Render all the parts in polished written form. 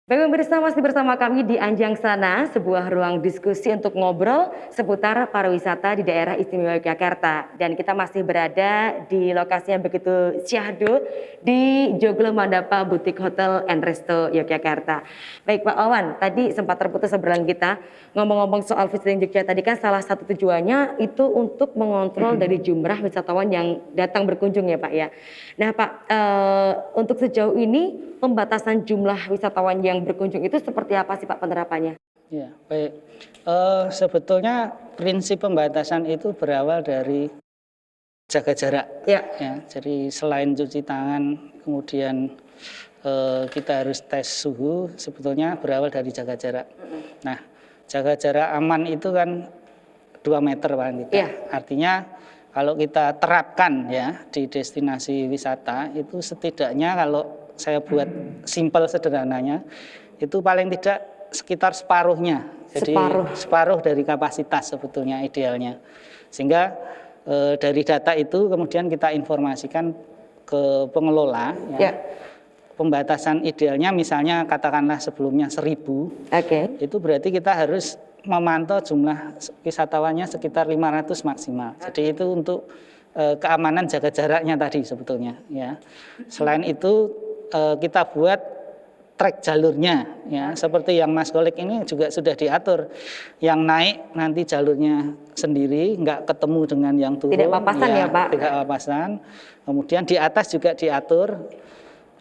Baik pemirsa, masih bersama kami di Anjang Sana, sebuah ruang diskusi untuk ngobrol seputar pariwisata di daerah istimewa Yogyakarta. Dan kita masih berada di lokasi yang begitu syahdu di Joglo Mandapa Boutique Hotel and Resto Yogyakarta. Baik Pak Wawan, tadi sempat terputus obrolan kita. Ngomong-ngomong soal visiting Jogja tadi kan salah satu tujuannya itu untuk mengontrol dari jumlah wisatawan yang datang berkunjung ya Pak ya. Nah Pak, untuk sejauh ini pembatasan jumlah wisatawan yang berkunjung itu seperti apa sih Pak penerapannya? Ya, baik. Sebetulnya prinsip pembatasan itu berawal dari jaga jarak. Ya. Ya, jadi selain cuci tangan, kemudian kita harus tes suhu, sebetulnya berawal dari jaga jarak. Nah, jaga jarak aman itu kan 2 meter Pak Andika. Ya. Artinya kalau kita terapkan ya di destinasi wisata itu setidaknya kalau saya buat simpel sederhananya itu paling tidak sekitar separuhnya. Jadi separuh dari kapasitas sebetulnya idealnya. Sehingga dari data itu kemudian kita informasikan ke pengelola ya. Pembatasan idealnya misalnya katakanlah sebelumnya 1000. Itu berarti kita harus memantau jumlah wisatawannya sekitar 500 maksimal. Jadi itu untuk keamanan jaga jaraknya tadi sebetulnya ya. Selain itu kita buat trek jalurnya ya, seperti yang Mas Kolik ini juga sudah diatur. Yang naik nanti jalurnya sendiri, nggak ketemu dengan yang turun. Tidak papasan ya Pak? Tidak papasan. Kemudian di atas juga diatur,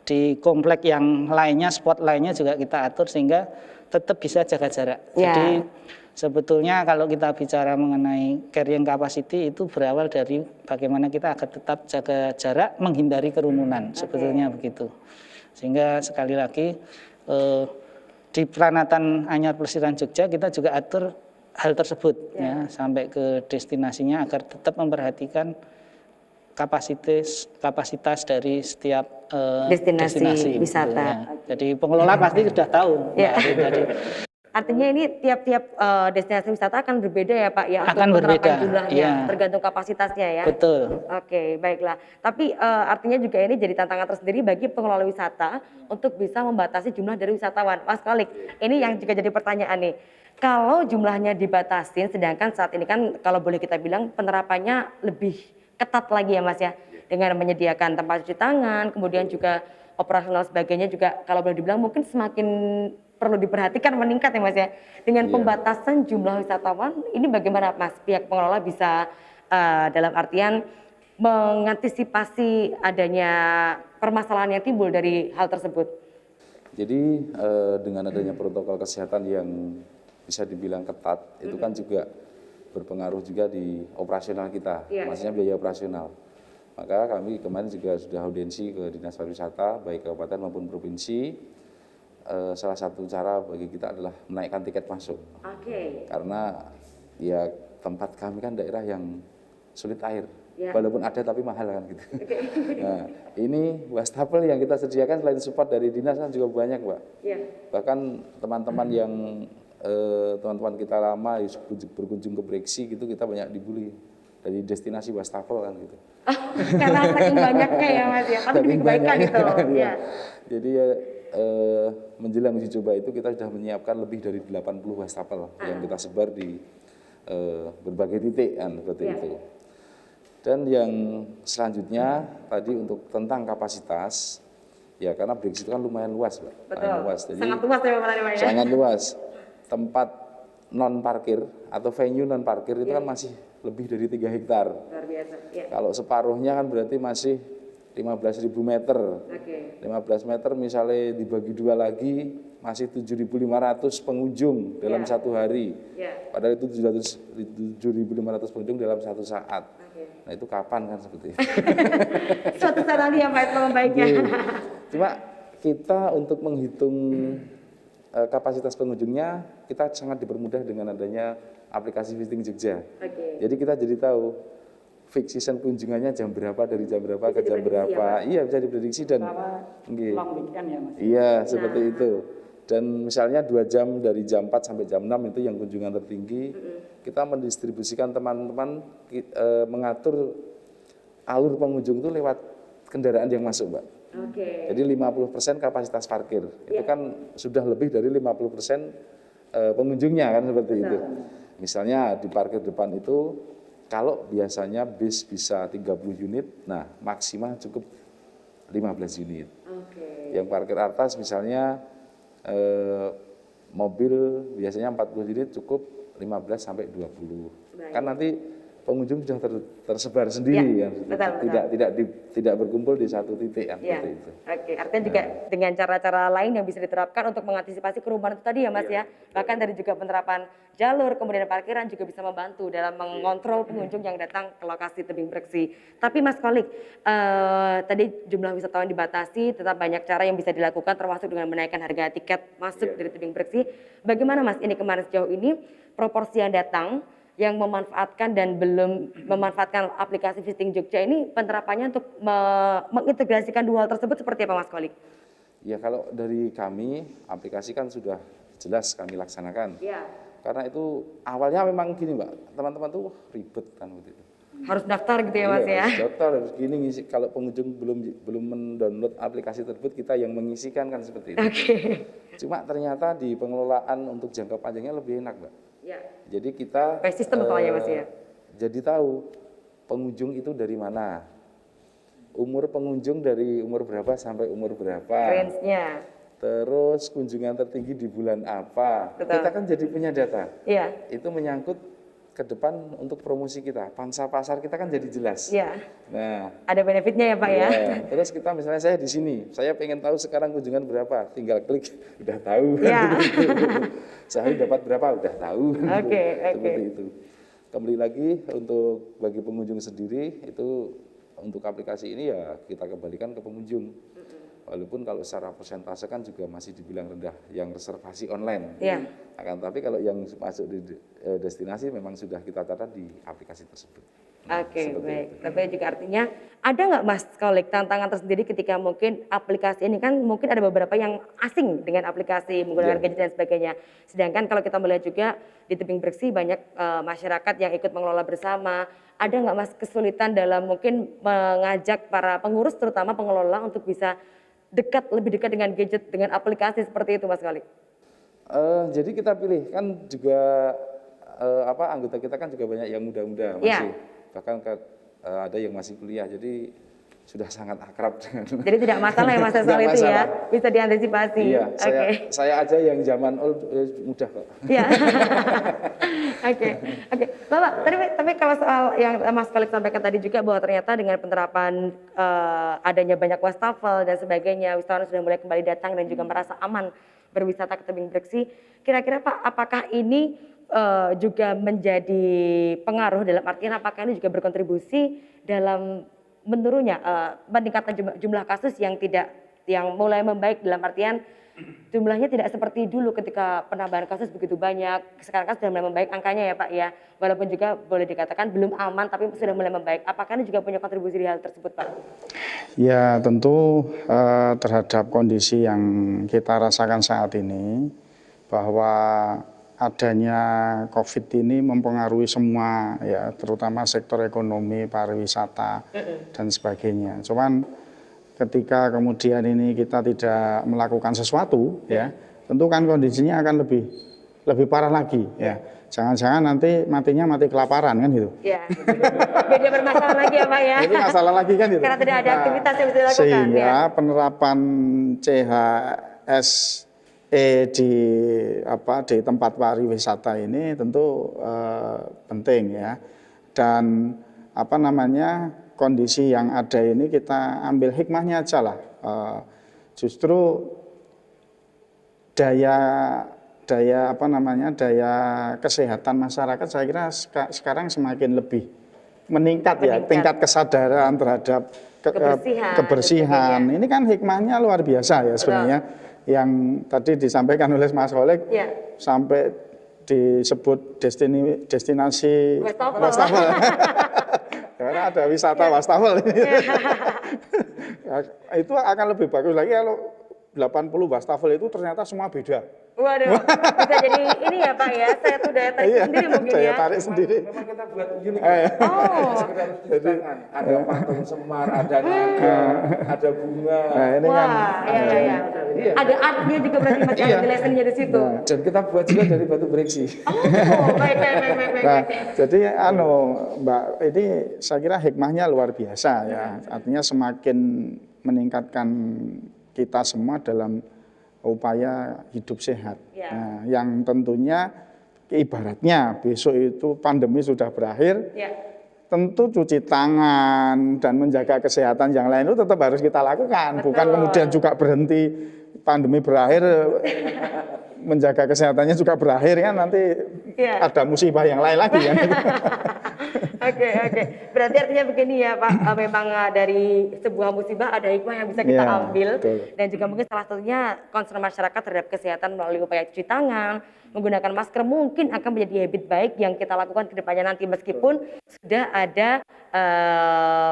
di komplek yang lainnya, spot lainnya juga kita atur sehingga tetap bisa jaga jarak. Jadi sebetulnya kalau kita bicara mengenai carrying capacity itu berawal dari bagaimana kita agar tetap jaga jarak, menghindari kerumunan, sebetulnya begitu. Sehingga sekali lagi di Pranatan Anyar Plesiran Jogja kita juga atur hal tersebut ya, sampai ke destinasinya agar tetap memperhatikan kapasitas dari setiap destinasi wisata. Ya. Jadi pengelola pasti sudah tahu. Ya. Artinya ini tiap-tiap destinasi wisata akan berbeda ya Pak ya, akan untuk penerapan berbeda jumlahnya, ya. Tergantung kapasitasnya ya. Betul. Oke, baiklah. Tapi artinya juga ini jadi tantangan tersendiri bagi pengelola wisata untuk bisa membatasi jumlah dari wisatawan. Mas Kolik, ini yang juga jadi pertanyaan nih. Kalau jumlahnya dibatasin, sedangkan saat ini kan kalau boleh kita bilang penerapannya lebih ketat lagi ya Mas ya, dengan menyediakan tempat cuci tangan, kemudian juga operasional sebagainya juga kalau boleh dibilang mungkin semakin perlu diperhatikan meningkat ya Mas ya. Dengan pembatasan jumlah wisatawan, ini bagaimana Mas pihak pengelola bisa dalam artian mengantisipasi adanya permasalahan yang timbul dari hal tersebut? Jadi dengan adanya protokol kesehatan yang bisa dibilang ketat, itu kan juga berpengaruh juga di operasional kita, maksudnya biaya operasional. Maka kami kemarin juga sudah audiensi ke Dinas Pariwisata, baik kabupaten maupun provinsi. Salah satu cara bagi kita adalah menaikkan tiket masuk. Karena ya tempat kami kan daerah yang sulit air, walaupun ada tapi mahal kan gitu. Nah ini wastafel yang kita sediakan selain support dari dinas kan juga banyak Mbak. Bahkan teman-teman yang teman-teman kita lama berkunjung ke Breksi gitu, kita banyak dibully dari destinasi wastafel kan gitu. Karena saking banyaknya ya Mas ya, kan demi kebaikan itu. Ya. Jadi menjelang uji coba itu kita sudah menyiapkan lebih dari 80 wastafel yang kita sebar di berbagai titik kan seperti itu. Dan yang selanjutnya tadi untuk tentang kapasitas, ya karena Breksi itu kan lumayan luas Pak. Betul. Jadi, sangat luas ya Pak ya. Sangat luas. Tempat non parkir atau venue non parkir itu kan masih lebih dari 3 hektar. Luar biasa. Kalau separuhnya kan berarti masih 15.000 meter. 15 meter misalnya dibagi 2 lagi masih 7.500 pengunjung dalam satu hari. Padahal itu 7.500 pengunjung dalam satu saat. Nah itu kapan kan seperti itu. Suatu saat nanti ya Pak membaiknya. Cuma kita untuk menghitung kapasitas pengunjungnya kita sangat dipermudah dengan adanya aplikasi Visiting Jogja. Jadi kita jadi tahu fix season kunjungannya jam berapa, dari jam berapa ke jam berapa. Iya bisa diprediksi dan long weekend ya Mas. Iya seperti itu. Dan misalnya 2 jam dari jam 4 sampai jam 6 itu yang kunjungan tertinggi. Kita mendistribusikan teman-teman mengatur alur pengunjung itu lewat kendaraan yang masuk Mbak. Oke. Jadi 50% kapasitas parkir. Itu kan sudah lebih dari 50% pengunjungnya kan seperti itu. Misalnya di parkir depan itu kalau biasanya bis bisa 30 unit, nah maksimal cukup 15 unit. Yang parkir atas misalnya mobil biasanya 40 unit cukup 15 sampai 20. Kan nanti pengunjung sudah tersebar sendiri tidak berkumpul di satu titik kan seperti itu. Oke, artinya juga dengan cara-cara lain yang bisa diterapkan untuk mengantisipasi kerumunan itu tadi ya Mas ya. Bahkan dari juga penerapan jalur kemudian parkiran juga bisa membantu dalam mengontrol pengunjung yang datang ke lokasi tebing Breksi. Tapi Mas Kolik, tadi jumlah wisatawan dibatasi, tetap banyak cara yang bisa dilakukan termasuk dengan menaikkan harga tiket masuk dari tebing Breksi. Bagaimana Mas ini kemarin sejauh ini proporsi yang datang yang memanfaatkan dan belum memanfaatkan aplikasi Visiting Jogja ini penerapannya untuk mengintegrasikan dua hal tersebut seperti apa Mas Kolik? Ya kalau dari kami aplikasi kan sudah jelas kami laksanakan. Karena itu awalnya memang gini Mbak, teman-teman tuh ribet kan waktu itu. Harus daftar gitu ya Mas ya? Harus daftar, harus gini ngisi. Kalau pengunjung belum mendownload aplikasi tersebut kita yang mengisikan kan seperti itu. Cuma ternyata di pengelolaan untuk jangka panjangnya lebih enak Mbak. Jadi kita sistem Mas ya. Jadi tahu pengunjung itu dari mana, umur pengunjung dari umur berapa sampai umur berapa, range-nya, terus kunjungan tertinggi di bulan apa. Kita kan jadi punya data. Itu menyangkut ke depan untuk promosi kita, pangsa pasar kita kan jadi jelas. Nah, ada benefitnya ya Pak ya. Terus kita misalnya saya di sini, saya pengen tahu sekarang kunjungan berapa, tinggal klik udah tahu. Sehari dapat berapa udah tahu. Seperti itu. Kembali lagi untuk bagi pengunjung sendiri itu untuk aplikasi ini ya kita kembalikan ke pengunjung. Walaupun kalau secara persentase kan juga masih dibilang rendah yang reservasi online. Akan tapi kalau yang masuk di destinasi memang sudah kita catat di aplikasi tersebut. Baik. Tapi juga artinya ada nggak Mas Kolik tantangan tersendiri ketika mungkin aplikasi ini kan mungkin ada beberapa yang asing dengan aplikasi menggunakan gadget dan sebagainya. Sedangkan kalau kita melihat juga di tebing Breksi banyak masyarakat yang ikut mengelola bersama. Ada nggak Mas kesulitan dalam mungkin mengajak para pengurus terutama pengelola untuk bisa lebih dekat dengan gadget, dengan aplikasi seperti itu Mas Kolik? Jadi kita pilih kan juga anggota kita kan juga banyak yang muda-muda masih. Bahkan ada yang masih kuliah, jadi sudah sangat akrab dengan. Jadi tidak masalah ya Mas soal itu ya, bisa diantisipasi. Iya, saya aja yang zaman old mudah kok. Oke. Bapak, tapi kalau soal yang Mas Kolik sampaikan tadi juga bahwa ternyata dengan penerapan adanya banyak wastafel dan sebagainya, wisatawan sudah mulai kembali datang dan juga merasa aman berwisata ke tebing Breksi. Kira-kira Pak, apakah ini juga menjadi pengaruh dalam artian apakah ini juga berkontribusi dalam menurunnya peningkatan jumlah kasus yang mulai membaik dalam artian jumlahnya tidak seperti dulu ketika penambahan kasus begitu banyak, sekarang kan sudah mulai membaik angkanya ya Pak ya, walaupun juga boleh dikatakan belum aman tapi sudah mulai membaik. Apakah ini juga punya kontribusi di hal tersebut Pak? Ya tentu terhadap kondisi yang kita rasakan saat ini bahwa adanya COVID ini mempengaruhi semua ya, terutama sektor ekonomi, pariwisata dan sebagainya. Cuman ketika kemudian ini kita tidak melakukan sesuatu ya, tentu kan kondisinya akan lebih parah lagi ya. Jangan-jangan nanti matinya mati kelaparan kan gitu. Jadi bermasalah lagi ya Pak ya. Jadi masalah lagi kan gitu. Karena tidak ada aktivitas yang bisa dilakukan. Sehingga penerapan CHS di tempat pariwisata ini tentu penting ya, dan kondisi yang ada ini kita ambil hikmahnya aja lah, justru daya kesehatan masyarakat saya kira sekarang semakin lebih meningkat ya, tingkat kesadaran terhadap kebersihan. Ini kan hikmahnya luar biasa ya sebenarnya. Yang tadi disampaikan oleh Mas Kolik sampai disebut destinasi wastafel. Karena ada wisata wastafel. Itu akan lebih bagus lagi kalau 80 wastafel itu ternyata semua beda. Waduh, bisa jadi ini ya Pak ya, saya tuh daya tarik sendiri mungkin daya ya. tarik sendiri. Memang kita buat unik. Oh, Jadi ada patung semar, ada naga, ada bunga. Nah, ini kan wah, iya. Ada artnya juga berarti Mas, ada nilai seninya di situ. Dan kita buat juga dari batu breksi. Oh, baik. Nah, jadi Mbak, ini saya kira hikmahnya luar biasa ya. Artinya semakin meningkatkan kita semua dalam upaya hidup sehat. Ya. Nah, yang tentunya ibaratnya besok itu pandemi sudah berakhir, Ya. tentu cuci tangan dan menjaga kesehatan yang lain itu tetap harus kita lakukan. Betul. Bukan kemudian juga berhenti pandemi berakhir, menjaga kesehatannya juga berakhir kan nanti Ya. ada musibah yang lain lagi kan. Oke. Berarti artinya begini ya Pak, memang dari sebuah musibah ada hikmah yang bisa kita Ya, ambil. betul. Dan juga mungkin salah satunya concern masyarakat terhadap kesehatan melalui upaya cuci tangan, menggunakan masker mungkin akan menjadi habit baik yang kita lakukan ke depannya nanti meskipun sudah ada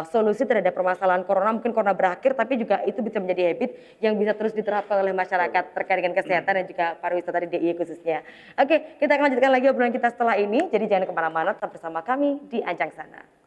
solusi terhadap permasalahan corona, mungkin corona berakhir tapi juga itu bisa menjadi habit yang bisa terus diterapkan oleh masyarakat terkait dengan kesehatan dan juga pariwisata di DIY khususnya. Oke, kita akan lanjutkan lagi obrolan kita setelah ini, jadi jangan kemana-mana, tetap bersama kami di Anjang Sana.